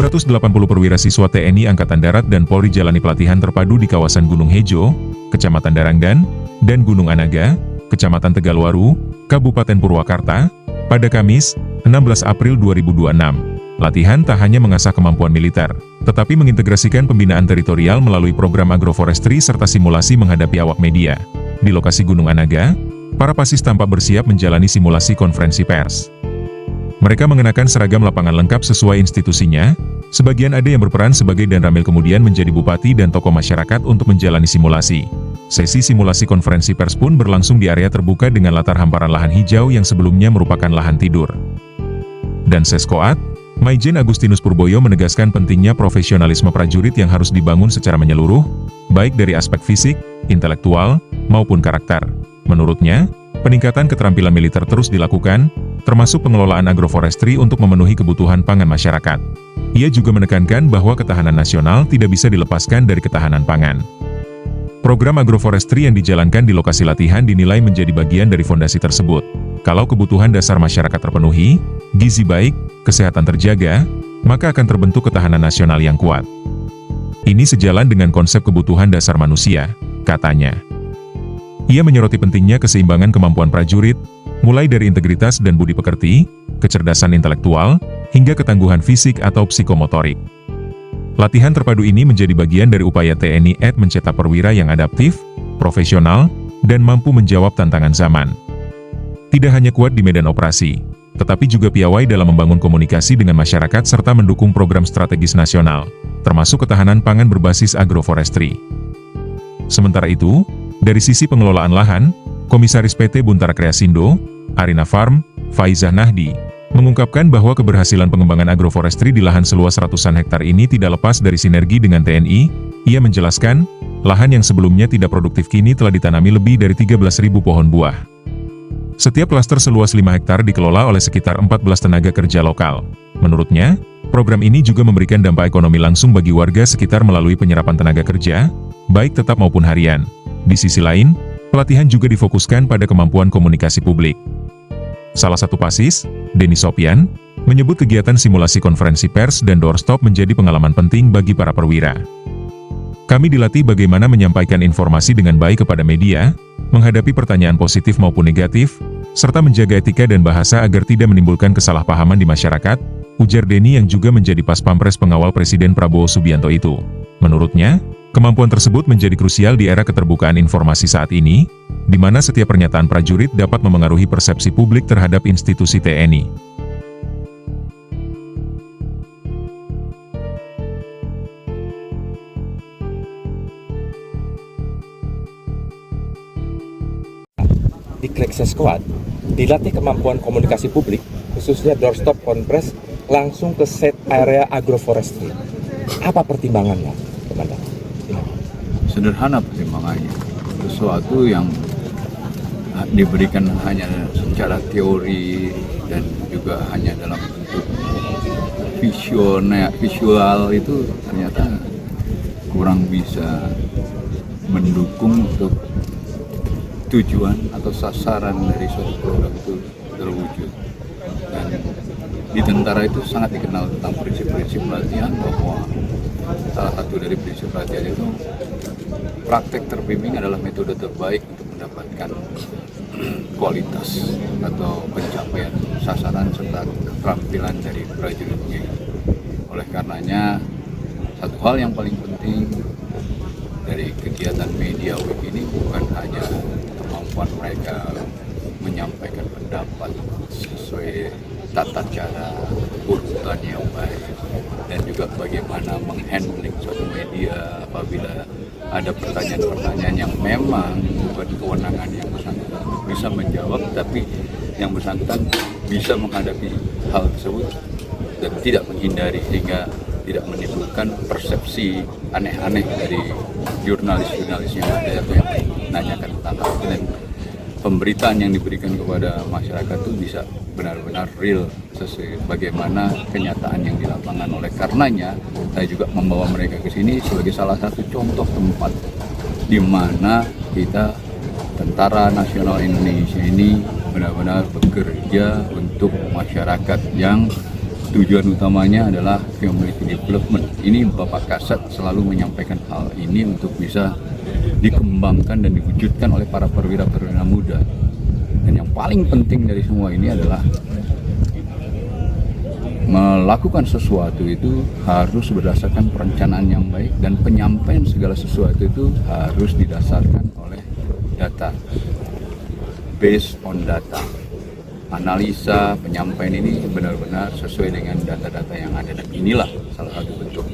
280 perwira siswa TNI Angkatan Darat dan Polri jalani pelatihan terpadu di kawasan Gunung Hejo, Kecamatan Darangdan, dan Gunung Anaga, Kecamatan Tegalwaru, Kabupaten Purwakarta, pada Kamis, 16 April 2026. Latihan tak hanya mengasah kemampuan militer, tetapi mengintegrasikan pembinaan teritorial melalui program agroforestry serta simulasi menghadapi awak media. Di lokasi Gunung Anaga, para pasis tampak bersiap menjalani simulasi konferensi pers. Mereka mengenakan seragam lapangan lengkap sesuai institusinya, sebagian ada yang berperan sebagai danramil kemudian menjadi bupati dan tokoh masyarakat untuk menjalani simulasi. Sesi simulasi konferensi pers pun berlangsung di area terbuka dengan latar hamparan lahan hijau yang sebelumnya merupakan lahan tidur. Dan Seskoat, Maijen Agustinus Purboyo menegaskan pentingnya profesionalisme prajurit yang harus dibangun secara menyeluruh, baik dari aspek fisik, intelektual, maupun karakter. Menurutnya, peningkatan keterampilan militer terus dilakukan, termasuk pengelolaan agroforestry untuk memenuhi kebutuhan pangan masyarakat. Ia juga menekankan bahwa ketahanan nasional tidak bisa dilepaskan dari ketahanan pangan. Program agroforestry yang dijalankan di lokasi latihan dinilai menjadi bagian dari fondasi tersebut. Kalau kebutuhan dasar masyarakat terpenuhi, gizi baik, kesehatan terjaga, maka akan terbentuk ketahanan nasional yang kuat. Ini sejalan dengan konsep kebutuhan dasar manusia, katanya. Ia menyoroti pentingnya keseimbangan kemampuan prajurit, mulai dari integritas dan budi pekerti, kecerdasan intelektual, hingga ketangguhan fisik atau psikomotorik. Latihan terpadu ini menjadi bagian dari upaya TNI mencetak perwira yang adaptif, profesional, dan mampu menjawab tantangan zaman. Tidak hanya kuat di medan operasi, tetapi juga piawai dalam membangun komunikasi dengan masyarakat serta mendukung program strategis nasional, termasuk ketahanan pangan berbasis agroforestry. Sementara itu, dari sisi pengelolaan lahan, Komisaris PT Buntara Kreasindo, Arina Farm, Faizah Nahdi, mengungkapkan bahwa keberhasilan pengembangan agroforestry di lahan seluas ratusan hektar ini tidak lepas dari sinergi dengan TNI. Ia menjelaskan, lahan yang sebelumnya tidak produktif kini telah ditanami lebih dari 13.000 pohon buah. Setiap klaster seluas 5 hektar dikelola oleh sekitar 14 tenaga kerja lokal. Menurutnya, program ini juga memberikan dampak ekonomi langsung bagi warga sekitar melalui penyerapan tenaga kerja, baik tetap maupun harian. Di sisi lain, pelatihan juga difokuskan pada kemampuan komunikasi publik. Salah satu pasis, Denny Sopian, menyebut kegiatan simulasi konferensi pers dan doorstop menjadi pengalaman penting bagi para perwira. Kami dilatih bagaimana menyampaikan informasi dengan baik kepada media, menghadapi pertanyaan positif maupun negatif, serta menjaga etika dan bahasa agar tidak menimbulkan kesalahpahaman di masyarakat, ujar Denny yang juga menjadi Paspampres pengawal Presiden Prabowo Subianto itu. Menurutnya, kemampuan tersebut menjadi krusial di era keterbukaan informasi saat ini, di mana setiap pernyataan prajurit dapat memengaruhi persepsi publik terhadap institusi TNI. Di Krek Seskoat, dilatih kemampuan komunikasi publik, khususnya doorstop konferensi, langsung ke set area agroforestry. Apa pertimbangannya, Komandan? Sederhana pertimbangannya, sesuatu yang diberikan hanya secara teori dan juga hanya dalam bentuk visual itu ternyata kurang bisa mendukung untuk tujuan atau sasaran dari suatu program itu terwujud. Dan di tentara itu sangat dikenal tentang prinsip-prinsip latihan, bahwa salah satu dari prinsip latihan itu praktek terbimbing adalah metode terbaik untuk mendapatkan kualitas atau pencapaian sasaran serta keterampilan dari prajuritnya. Oleh karenanya, satu hal yang paling penting dari kegiatan media week ini bukan hanya kemampuan mereka menyampaikan pendapat sesuai tata cara urutan yang baik, dan juga bagaimana menghandling suatu media apabila ada pertanyaan-pertanyaan yang memang bukan kewenangan yang bersangkutan bisa menjawab, tapi yang bersangkutan bisa menghadapi hal tersebut dan tidak menghindari, sehingga tidak menimbulkan persepsi aneh-aneh dari jurnalis-jurnalis yang ada atau yang menanyakan tentang hal itu, dan pemberitaan yang diberikan kepada masyarakat itu bisa benar-benar real sesuai bagaimana kenyataan yang di lapangan. Oleh karenanya, saya juga membawa mereka ke sini sebagai salah satu contoh tempat di mana kita Tentara Nasional Indonesia ini benar-benar bekerja untuk masyarakat yang tujuan utamanya adalah community development. Ini Bapak Kasat selalu menyampaikan hal ini untuk bisa dikembangkan dan diwujudkan oleh para perwira-perwira muda. Dan yang paling penting dari semua ini adalah melakukan sesuatu itu harus berdasarkan perencanaan yang baik, dan penyampaian segala sesuatu itu harus didasarkan oleh data, based on data. Analisa penyampaian ini benar-benar sesuai dengan data-data yang ada, dan inilah salah satu bentuk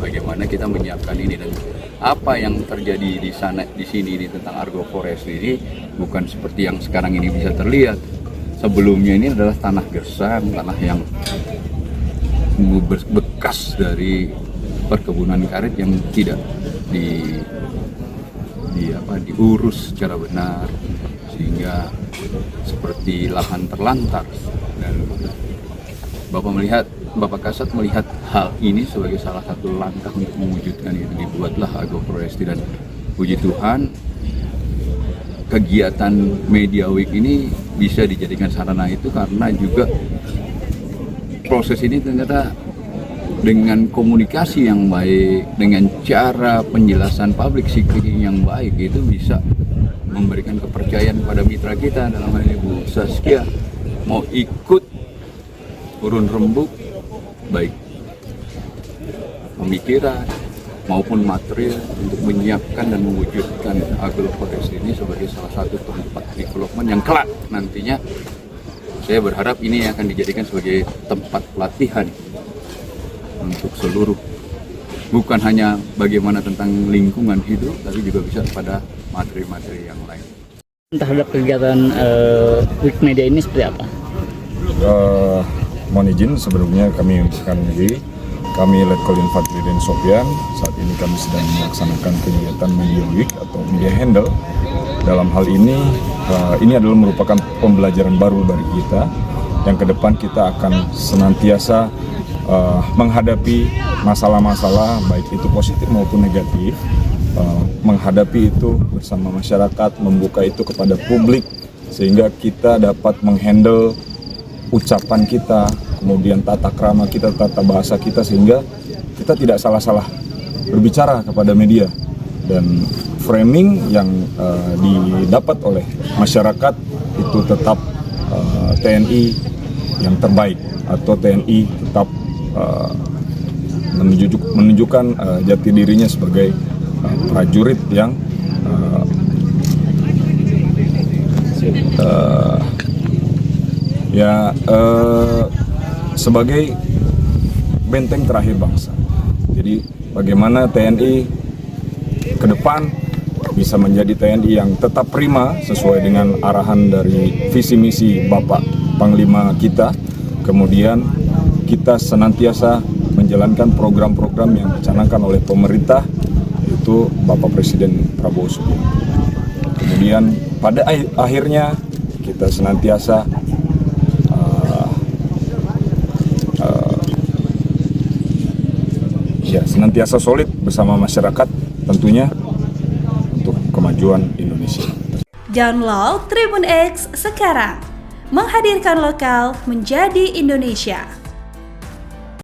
bagaimana kita menyiapkan ini. Dan apa yang terjadi di sana, di sini tentang agroforestry ini bukan seperti yang sekarang ini bisa terlihat. Sebelumnya ini adalah tanah gersang, tanah yang bekas dari perkebunan karet yang tidak diurus secara benar, sehingga seperti lahan terlantar. Dan Bapak Kasat melihat hal ini sebagai salah satu langkah untuk mewujudkan itu. Dibuatlah agroforestry, dan puji Tuhan kegiatan Media Week ini bisa dijadikan sarana itu, karena juga proses ini ternyata dengan komunikasi yang baik, dengan cara penjelasan public speaking yang baik, itu bisa memberikan kepercayaan pada mitra kita, dalam hal ini Bu Saskia, mau ikut urun rembuk, baik pemikiran maupun material, untuk menyiapkan dan mewujudkan agroforestry ini sebagai salah satu tempat development yang kelak nantinya saya berharap ini akan dijadikan sebagai tempat pelatihan untuk seluruh, bukan hanya bagaimana tentang lingkungan hidup, tapi juga bisa pada materi-materi yang lain. Terhadap kegiatan Week Media ini seperti apa? Mohon izin sebelumnya kami mengucapkan diri. Kami Letkol Infantri Den Sofian. Saat ini kami sedang melaksanakan kegiatan Media Week atau Media Handle. Dalam hal ini adalah merupakan pembelajaran baru bagi kita, yang ke depan kita akan senantiasa menghadapi masalah-masalah, baik itu positif maupun negatif, menghadapi itu bersama masyarakat, membuka itu kepada publik, sehingga kita dapat menghandle ucapan kita, kemudian tata krama kita, tata bahasa kita, sehingga kita tidak salah-salah berbicara kepada media. Dan framing yang didapat oleh masyarakat itu tetap TNI yang terbaik, atau TNI tetap menunjukkan jati dirinya sebagai prajurit yang sebagai benteng terakhir bangsa. Jadi bagaimana TNI ke depan bisa menjadi TNI yang tetap prima sesuai dengan arahan dari visi misi Bapak Panglima kita. Kemudian kita senantiasa menjalankan program-program yang dicanangkan oleh pemerintah, yaitu Bapak Presiden Prabowo Subianto. Kemudian pada akhirnya kita senantiasa senantiasa solid bersama masyarakat, tentunya untuk kemajuan Indonesia. Download Tribun X sekarang, menghadirkan lokal menjadi Indonesia.